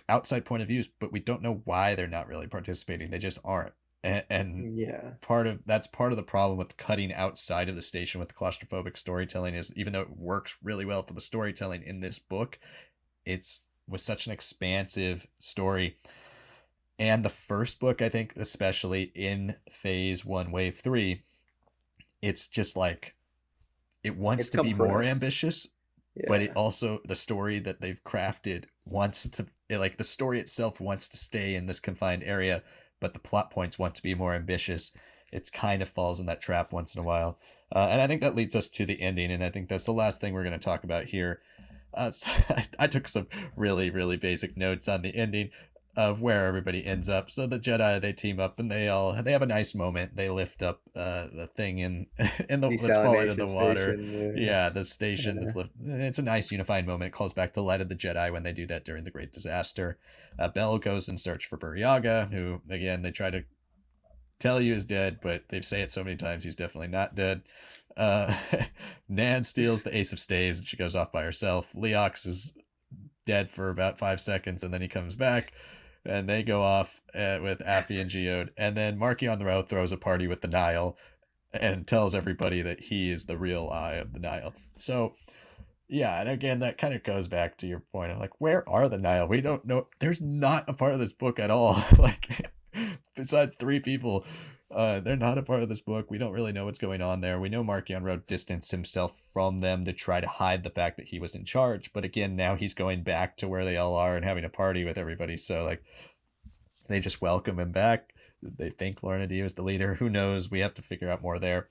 [SPEAKER 2] outside point of views, but we don't know why they're not really participating. They just aren't. And
[SPEAKER 1] yeah,
[SPEAKER 2] part of the problem with cutting outside of the station with the claustrophobic storytelling is even though it works really well for the storytelling in this book, it's was such an expansive story. And the first book, I think, especially in phase one, wave three, it's just like it wants
[SPEAKER 1] it's
[SPEAKER 2] to be more
[SPEAKER 1] compressed.
[SPEAKER 2] ambitious, but it
[SPEAKER 1] Yeah,
[SPEAKER 2] also the story that they've crafted wants to like the story itself wants to stay in this confined area, but the plot points want to be more ambitious. It's kind of falls in that trap once in a while, and I think that leads us to the ending, and I think that's the last thing we're going to talk about here. So I took some really basic notes on the ending of where everybody ends up. So the Jedi they team up and they have a nice moment. They lift up the thing in in the that's falling in the
[SPEAKER 1] desalination
[SPEAKER 2] water.
[SPEAKER 1] station.
[SPEAKER 2] Yeah, the station
[SPEAKER 1] Yeah,
[SPEAKER 2] that's lift. It's a nice unified moment. It calls back the Light of the Jedi when they do that during the Great Disaster. Bell goes in search for Buryaga, who again they try to tell you is dead, but they say it so many times he's definitely not dead. Uh, Nan steals the Ace of Staves and she goes off by herself. Leox is dead for about 5 seconds and then he comes back and they go off with Affy and Geode. And then Marky on the Road throws a party with the Nile and tells everybody that he is the real eye of the Nile. So, yeah, and again, that kind of goes back to your point of like, where are the Nile? We don't know. There's not a part of this book at all. Like, besides three people, they're not a part of this book. We don't really know what's going on there. We know Marchion Road distanced himself from them to try to hide the fact that he was in charge. But again, now he's going back to where they all are and having a party with everybody. So, like, they just welcome him back. They think Lorna D was the leader. Who knows? We have to figure out more there.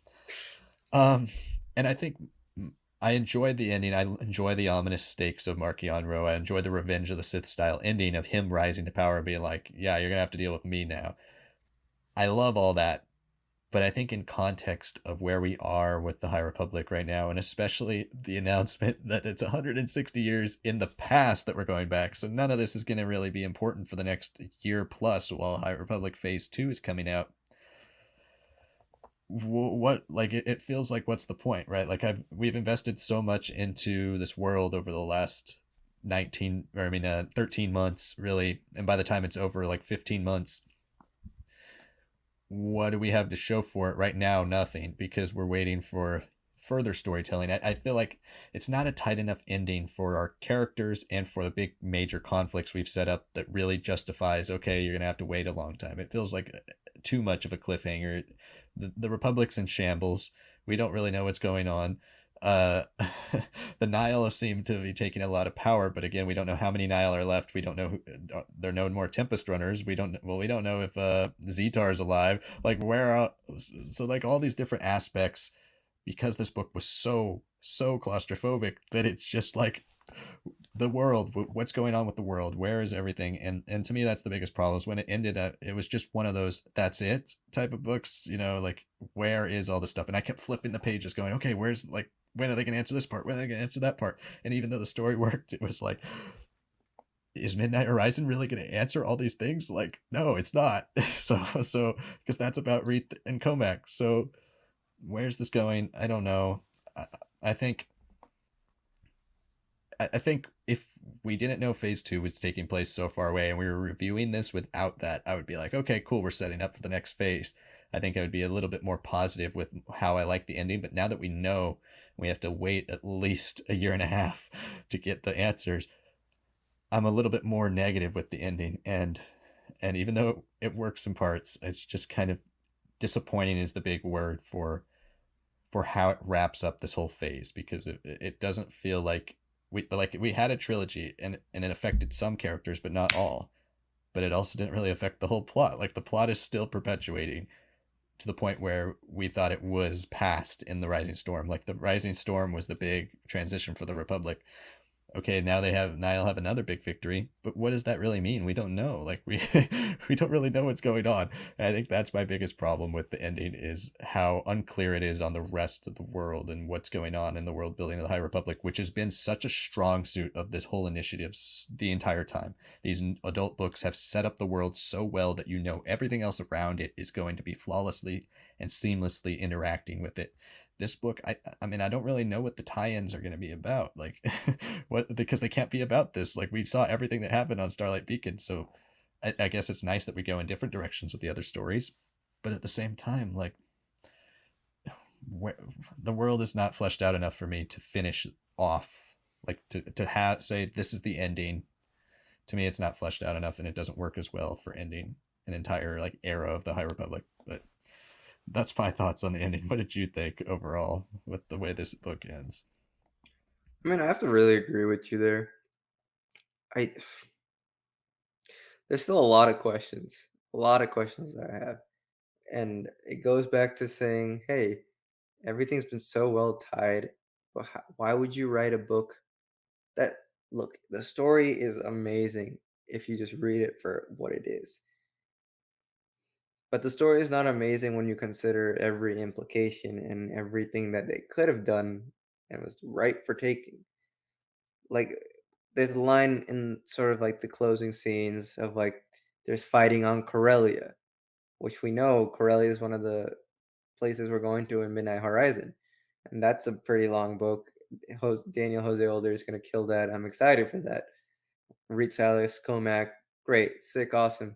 [SPEAKER 2] Um, and I think I enjoyed the ending. I enjoy the ominous stakes of Marchion Row. I enjoy the Revenge of the Sith style ending of him rising to power and being like, yeah, you're going to have to deal with me now. I love all that. But I think in context of where we are with the High Republic right now, and especially the announcement that it's 160 years in the past that we're going back, so none of this is going to really be important for the next year plus while High Republic Phase 2 is coming out. What like it feels like what's the point, right? Like we've invested so much into this world over the last 13 months really, and by the time it's over, like 15 months, what do we have to show for it right now? Nothing, because we're waiting for further storytelling. I feel like it's not a tight enough ending for our characters and for the big major conflicts we've set up that really justifies, okay, you're gonna have to wait a long time. It feels like too much of a cliffhanger. The Republic's in shambles. We don't really know what's going on. Uh, the Nile seem to be taking a lot of power, but again, we don't know how many Nile are left. We don't know who, there are no more Tempest runners. We don't know if Zetar is alive. Like where are, so like all these different aspects, because this book was so claustrophobic that it's just like the world, what's going on with the world, where is everything? And to me that's the biggest problem, is when it ended up it was just one of those that's it type of books, like where is all the stuff? And I kept flipping the pages going, okay, where's, like, when are they going to answer this part, when are they going to answer that part? And even though the story worked, it was like, is Midnight Horizon really going to answer all these things? Like, no, it's not. So because that's about Reith and Comac. So where's this going? I don't know. I, I think I think if we didn't know phase two was taking place so far away and we were reviewing this without that, I would be like, okay, cool, we're setting up for the next phase. I think I would be a little bit more positive with how I like the ending. But now that we know we have to wait at least a year and a half to get the answers, I'm a little bit more negative with the ending. And even though it works in parts, it's just kind of disappointing is the big word for how it wraps up this whole phase, because it doesn't feel like we had a trilogy, and it affected some characters but not all. But it also didn't really affect the whole plot. Like the plot is still perpetuating to the point where we thought it was past in the Rising Storm. Like the Rising Storm was the big transition for the Republic. Okay, now Nile have another big victory, but what does that really mean? We don't know. Like we we don't really know what's going on. And I think that's my biggest problem with the ending, is how unclear it is on the rest of the world and what's going on in the world building of the High Republic, which has been such a strong suit of this whole initiative the entire time. These adult books have set up the world so well that you know everything else around it is going to be flawlessly and seamlessly interacting with it. This book, I mean, I don't really know what the tie-ins are going to be about, like what, because they can't be about this. Like we saw everything that happened on Starlight Beacon, so I guess it's nice that we go in different directions with the other stories, but at the same time, like, where, the world is not fleshed out enough for me to finish off, like to have say this is the ending. To me, it's not fleshed out enough, and it doesn't work as well for ending an entire like era of the High Republic. But that's my thoughts on the ending. What did you think overall with the way this book ends?
[SPEAKER 1] I mean, I have to really agree with you there. I There's still a lot of questions that I have, and it goes back to saying, hey, everything's been so well tied, but why would you write a book that, look, the story is amazing if you just read it for what it is. But the story is not amazing when you consider every implication and everything that they could have done and was ripe for taking. Like, there's a line in sort of like the closing scenes of like, there's fighting on Corellia, which we know Corellia is one of the places we're going to in Midnight Horizon. And that's a pretty long book. Daniel Jose Older is going to kill that. I'm excited for that. Reed Salis, Comac, great, sick, awesome.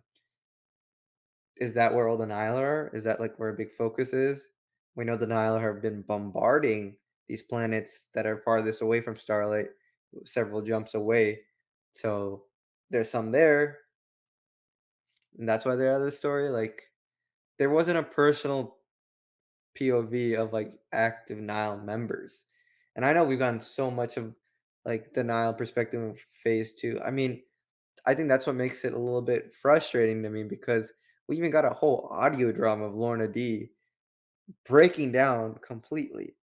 [SPEAKER 1] Is that where all the Nihil are? Is that like where a big focus is? We know the Nihil have been bombarding these planets that are farthest away from Starlight, several jumps away. So there's some there, and that's why they're out of the story. Like there wasn't a personal POV of like active Nile members. And I know we've gotten so much of like the Nile perspective of phase two. I mean, I think that's what makes it a little bit frustrating to me because we even got a whole audio drama of Lorna D breaking down completely.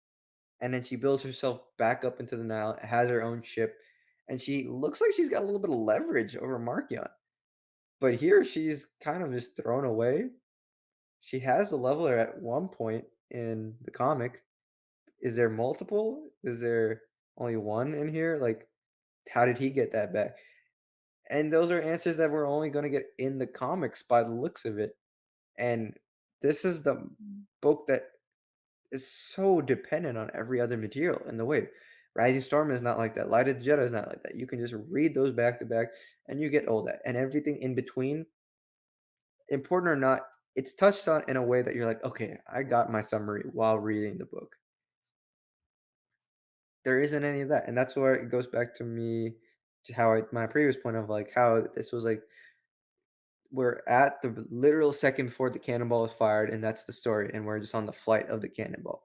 [SPEAKER 1] And then she builds herself back up into the Nile, has her own ship, and she looks like she's got a little bit of leverage over Marchion. But here she's kind of just thrown away. She has the leveler at one point in the comic. Is there multiple? Is there only one in here? Like, how did he get that back? And those are answers that we're only going to get in the comics by the looks of it. And this is the book that is so dependent on every other material in the way. Rising Storm is not like that. Light of the Jedi is not like that. You can just read those back to back and you get all that. And everything in between, important or not, it's touched on in a way that you're like, okay, I got my summary while reading the book. there isn't any of that, and that's where it goes back to me to how my previous point of, like, how this was, like, we're at the literal second before the cannonball is fired, and that's the story, and we're just on the flight of the cannonball.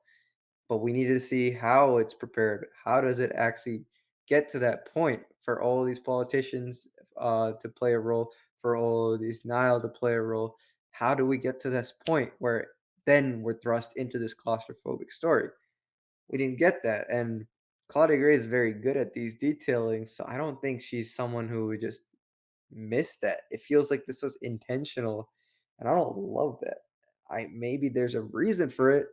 [SPEAKER 1] But we needed to see how it's prepared. How does it actually get to that point for all these politicians to play a role, for all these Nile to play a role? How do we get to this point where then we're thrust into this claustrophobic story? We didn't get that, and Claudia Gray is very good at these detailing, so I don't think she's someone who would just miss that. It feels like this was intentional, and I don't love that. I maybe there's a reason for it,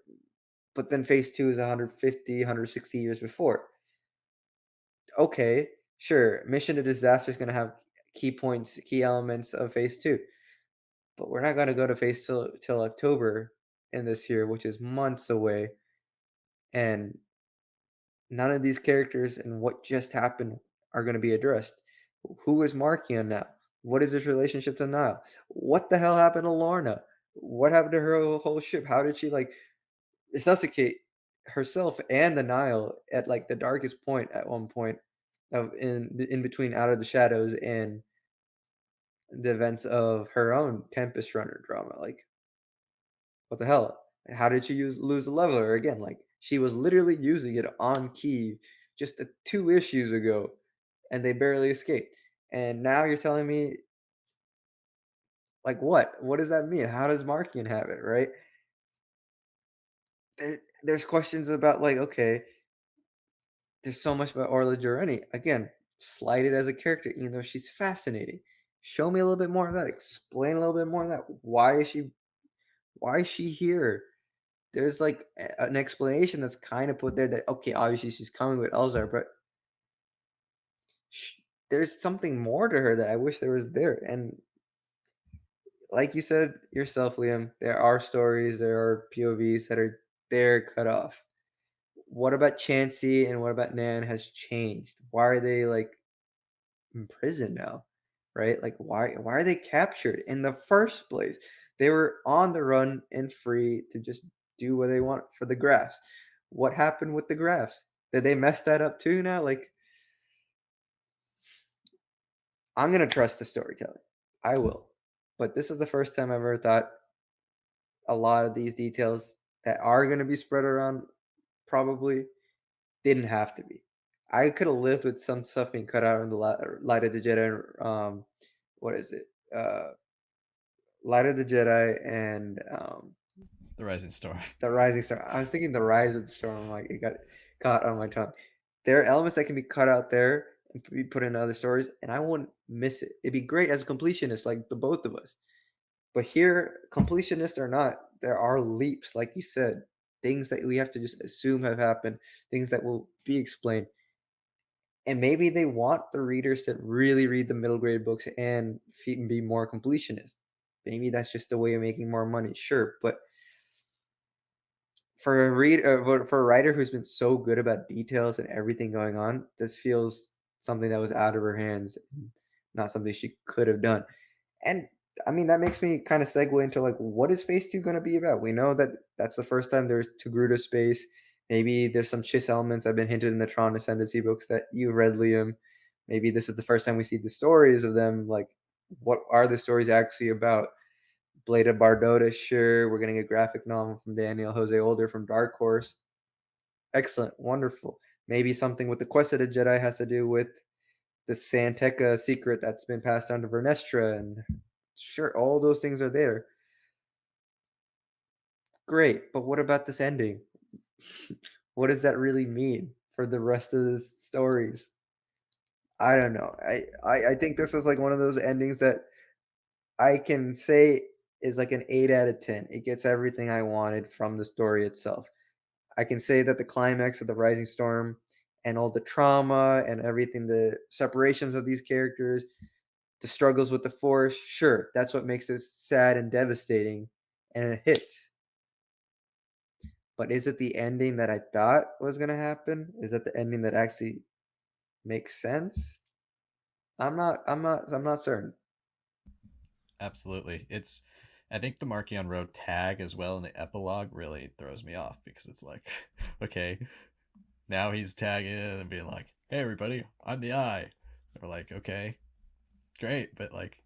[SPEAKER 1] but then phase 2 is 150, 160 years before. Okay, sure, Mission to Disaster is gonna have key points, key elements of phase 2, but we're not gonna go to phase till October in this year, which is months away, and none of these characters and what just happened are gonna be addressed. Who is Marchion now? What is his relationship to Nile? What the hell happened to Lorna? What happened to her whole ship? How did she, like, resuscitate herself and the Nile at, like, the darkest point at one point of in between Out of the Shadows and the events of her own Tempest Runner drama? Like, what the hell? How did she lose the leveler again? Like, she was literally using it on Key just 2 issues ago, and they barely escaped. And now you're telling me, like, what? What does that mean? How does Markian have it, right? There's questions about, like, okay, there's so much about Orla Jareni. Again, slighted as a character, even though she's fascinating. Show me a little bit more of that. Explain a little bit more of that. Why is she here? There's, like, an explanation that's kinda put there that, okay, obviously she's coming with Elzar, but sh there's something more to her that I wish there was there, and like you said yourself, Liam, there are stories, there are POVs that are there cut off. What about Chansey and what about Nan has changed? Why are they, like, in prison now? Right? Like, why are they captured in the first place? They were on the run and free to just do what they want for the graphs. What happened with the graphs? Did they mess that up too now? Like, I'm gonna trust the storytelling. I will. But this is the first time I've ever thought a lot of these details that are gonna be spread around probably didn't have to be. I could have lived with some stuff being cut out in the Light of the Jedi. What is it? Light of the Jedi and
[SPEAKER 2] The Rising Storm.
[SPEAKER 1] the Rising Star. I was thinking the Rise of the Storm. Like, it got caught on my tongue. There are elements that can be cut out there and be put into other stories, and I wouldn't miss it. It'd be great as a completionist, like the both of us. But here, completionist or not, there are leaps, like you said, things that we have to just assume have happened, things that will be explained. And maybe they want the readers to really read the middle grade books and be more completionist. Maybe that's just a way of making more money, sure. But for a writer who's been so good about details and everything going on, this feels something that was out of her hands, and not something she could have done. And I mean, that makes me kind of segue into, like, what is Phase 2 going to be about? We know that that's the first time there's Togruta space. Maybe there's some Chiss elements that have been hinted in the Tron Ascendancy books that you read, Liam. Maybe this is the first time we see the stories of them. Like, what are the stories actually about? Blade of Bardota, sure. We're getting a graphic novel from Daniel Jose Older from Dark Horse. Excellent, wonderful. Maybe something with the Quest of the Jedi has to do with the Santeca secret that's been passed down to Vernestra, and sure, all those things are there. Great, but what about this ending? What does that really mean for the rest of the stories? I don't know. I think this is like one of those endings that I can say is like an 8 out of 10. It gets everything I wanted from the story itself. I can say that the climax of the Rising Storm and all the trauma and everything, the separations of these characters, the struggles with the Force, sure, that's what makes this sad and devastating, and it hits. But is it the ending that I thought was gonna happen? Is that the ending that actually makes sense? I'm not certain.
[SPEAKER 2] Absolutely. I think the Marchion Road tag as well in the epilogue really throws me off because it's like, okay, Now he's tagging and being like, "Hey everybody, I'm the Eye." And we're like, "Okay, great, but like,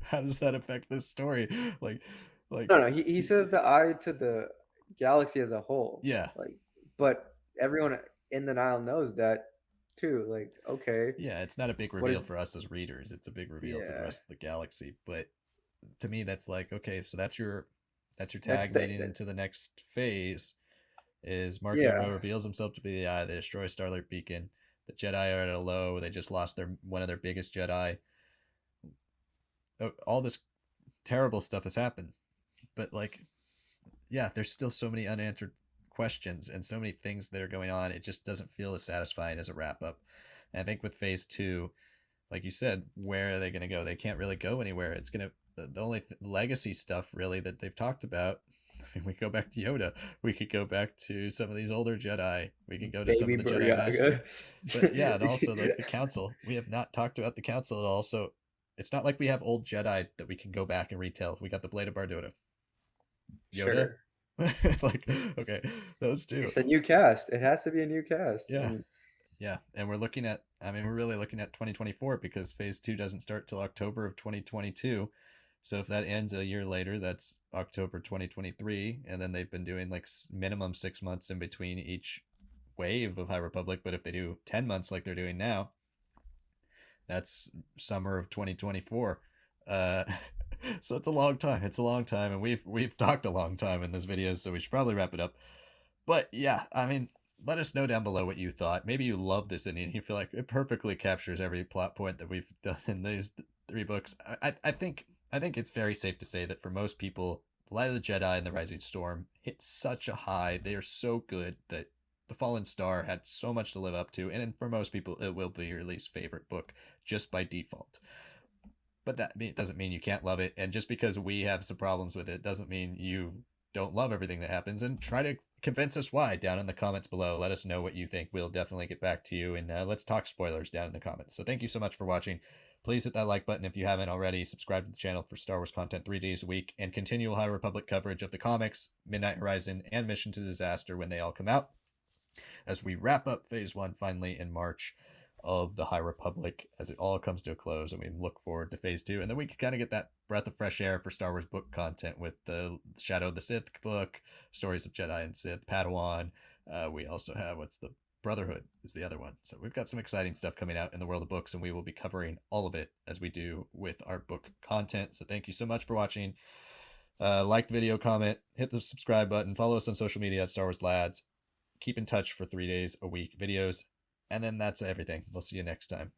[SPEAKER 2] how does that affect this story?" Like, like,
[SPEAKER 1] No, no, he says the eye to the galaxy as a whole,
[SPEAKER 2] yeah,
[SPEAKER 1] like, but everyone in the Nile knows that too. Like, okay,
[SPEAKER 2] yeah. It's not a big
[SPEAKER 1] what
[SPEAKER 2] reveal
[SPEAKER 1] is?
[SPEAKER 2] for us as readers. It's a big reveal to the
[SPEAKER 1] Yeah,
[SPEAKER 2] rest of the galaxy. But to me, that's like, okay, so that's your
[SPEAKER 1] that's
[SPEAKER 2] tag leading into the next phase. Is Marchion
[SPEAKER 1] yeah,
[SPEAKER 2] reveals himself to be the Eye. They destroy Starlight Beacon. The Jedi are at a low. They just lost their one of their biggest Jedi. All this terrible stuff has happened, but like, yeah, there's still so many unanswered questions and so many things that are going on. It just doesn't feel as satisfying as a wrap up. And I think with phase two, like you said, where are they going to go? They can't really go anywhere. It's going to, the only legacy stuff really that they've talked about. I mean, we go back to Yoda. We could go back to some of these older Jedi. We could go to some
[SPEAKER 1] baby
[SPEAKER 2] of the Jedi
[SPEAKER 1] Buryaga.
[SPEAKER 2] Master. But yeah, and also like the Council. We have not talked about the Council at all. So it's not like we have old Jedi that we can go back and retell. We got the Blade of Bardotta. Yoda?
[SPEAKER 1] Sure,
[SPEAKER 2] Like, okay, those two.
[SPEAKER 1] it's a new cast. It has to be a new cast,
[SPEAKER 2] Yeah.
[SPEAKER 1] and
[SPEAKER 2] Yeah. And we're looking at, I mean, we're really looking at 2024 because phase two doesn't start till October of 2022. So if that ends a year later, that's October 2023. And then they've been doing like minimum 6 months in between each wave of High Republic. But if they do 10 months like they're doing now, that's summer of 2024. Uh, so it's a long time. It's a long time. And we've talked a long time in this video. So we should probably wrap it up. But yeah, I mean, let us know down below what you thought. Maybe you love this ending and you feel like it perfectly captures every plot point that we've done in these three books. I think it's very safe to say that for most people, The Light of the Jedi and The Rising Storm hit such a high. They are so good that The Fallen Star had so much to live up to, and for most people, it will be your least favorite book just by default. But that doesn't mean you can't love it, and just because we have some problems with it doesn't mean you don't love everything that happens. And try to convince us why down in the comments below. Let us know what you think. We'll definitely get back to you, and let's talk spoilers down in the comments. So thank you so much for watching. Please hit that like button if you haven't already. Subscribe to the channel for Star Wars content 3 days a week and continual High Republic coverage of the comics, Midnight Horizon, and Mission to Disaster when they all come out, as we wrap up phase one finally in March of the High Republic as it all comes to a close, and we look forward to phase two. And then we can kind of get that breath of fresh air for Star Wars book content with the Shadow of the Sith book, Stories of Jedi and Sith, Padawan. We also have what's the Brotherhood is the other one. So we've got some exciting stuff coming out in the world of books, and we will be covering all of it as we do with our book content. So thank you so much for watching. Like the video, comment, hit the subscribe button, follow us on social media at Star Wars Lads. Keep in touch for 3 days a week videos. And then that's everything. We'll see you next time.